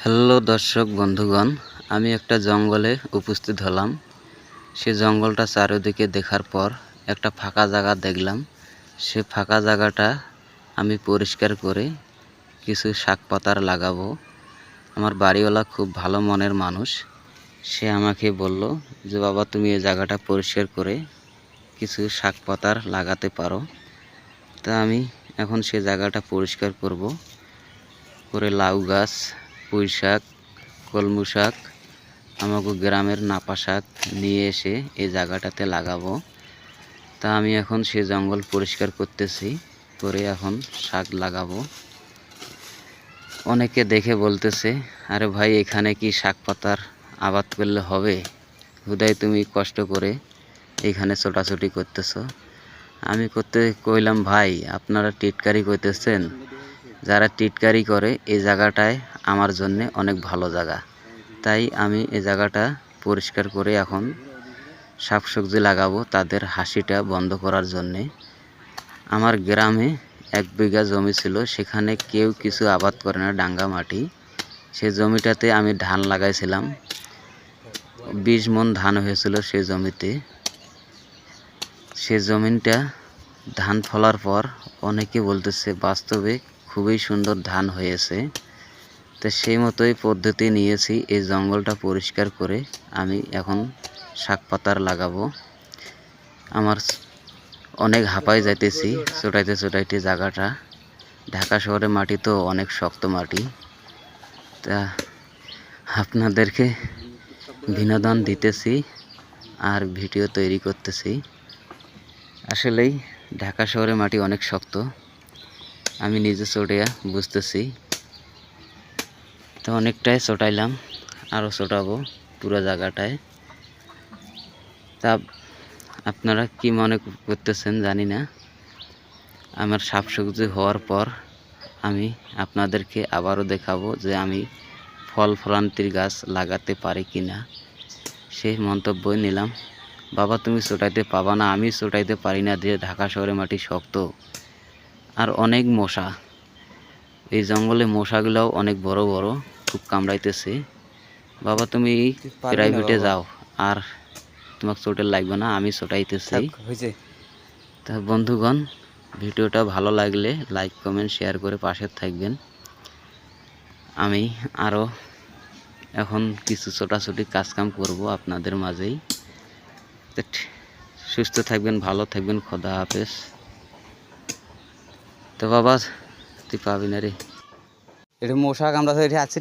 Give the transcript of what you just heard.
Hello দর্শক বন্ধুগণ, আমি একটা জঙ্গলে উপস্থিত হলাম। সে জঙ্গলটা চারিদিকে দেখার পর একটা ফাঁকা জায়গা দেখলাম। সে ফাঁকা জায়গাটা আমি পরিষ্কার করে কিছু শাক পাতার লাগাবো। আমার বাড়িওয়ালা খুব ভালো মনের মানুষ। সে আমাকে বলল যে বাবা, তুমি এই জায়গাটা পরিষ্কার করে কিছু শাক পাতার লাগাতে পারো। তা আমি এখন সে জায়গাটা পরিষ্কার করব, করে লাউ গাছ, পুঁই শাক, কলমি শাক, আমাকে গ্রামের নাপা শাক নিয়ে এসে এই জায়গাটাতে লাগাবো। তা আমি এখন সে জঙ্গল পরিষ্কার করতেছি, করে এখন শাক লাগাবো। অনেকে দেখে বলতেছে, আরে ভাই, এখানে কি শাক পাতার আবাদ করলে হবে? হুদাই তুমি কষ্ট করে এখানে ছোটাছুটি করতেছো। আমি কইলাম, ভাই আপনারা টিটকারি করতেছেন। যারা টিটকারি করে এই জায়গাটায় আমার জন্য অনেক ভালো জায়গা, তাই আমি এই জায়গাটা পরিষ্কার করে এখন শাকসবজি লাগাবো তাদের হাসিটা বন্ধ করার জন্যে। আমার গ্রামে 1 বিঘা জমি ছিল, সেখানে কেউ কিছু আবাদ করে না, ডাঙ্গা মাটি। সেই জমিটাতে আমি ধান লাগাইছিলাম, 20 মণ ধান হয়েছিল সেই জমিতে। সেই জমিটা ধান ফলার পর অনেকে বলতেছে বাস্তবে খুবই সুন্দর ধান হয়েছে। তো সেই মতোই পদ্ধতি নিয়েছি, এই জঙ্গলটা পরিষ্কার করে আমি এখন শাক পাতার লাগাবো। আমার অনেক হাঁপাই যাইতেছি ছোটাইতে জায়গাটা। ঢাকা শহরের মাটি তো অনেক শক্ত মাটি। তা আপনাদেরকে বিনোদন দিতেছি আর ভিডিও তৈরি করতেছি। আসলেই ঢাকা শহরের মাটি অনেক শক্ত, আমি নিজে চড়িয়া বুঝতেছি। তো অনেকটাই চটাইলাম, আরও চটাবো পুরো জায়গাটায়। তা আপনারা কি মনে করতেছেন জানি না। আমার শাকসবজি হওয়ার পর আমি আপনাদেরকে আবারও দেখাবো যে আমি ফল ফলান্তির গাছ লাগাতে পারি কি না। সেই মন্তব্যই নিলাম। বাবা, তুমি চটাইতে পাবা না, আমি চটাইতে পারি না, যে ঢাকা শহরের মাটি শক্ত আর অনেক মশা। এই জঙ্গলে মশাগুলোও অনেক বড় বড়, খুব কামড়াইতেছে। বাবা, তুমি প্রাইভেটে যাও, আর তোমাকে চোটের লাগবে না, আমি চটাইতেছি। তা বন্ধুগণ, ভিডিওটা ভালো লাগলে লাইক কমেন্ট শেয়ার করে পাশে থাকবেন। আমি আরও এখন কিছু ছোটাছুটি কাজকাম করব আপনাদের মাঝেই। সুস্থ থাকবেন, ভালো থাকবেন, খোদা হাফেজ। তো বাবা, তুই পাবি না রে, এটা মশা কামড়াছে, এটা আছে।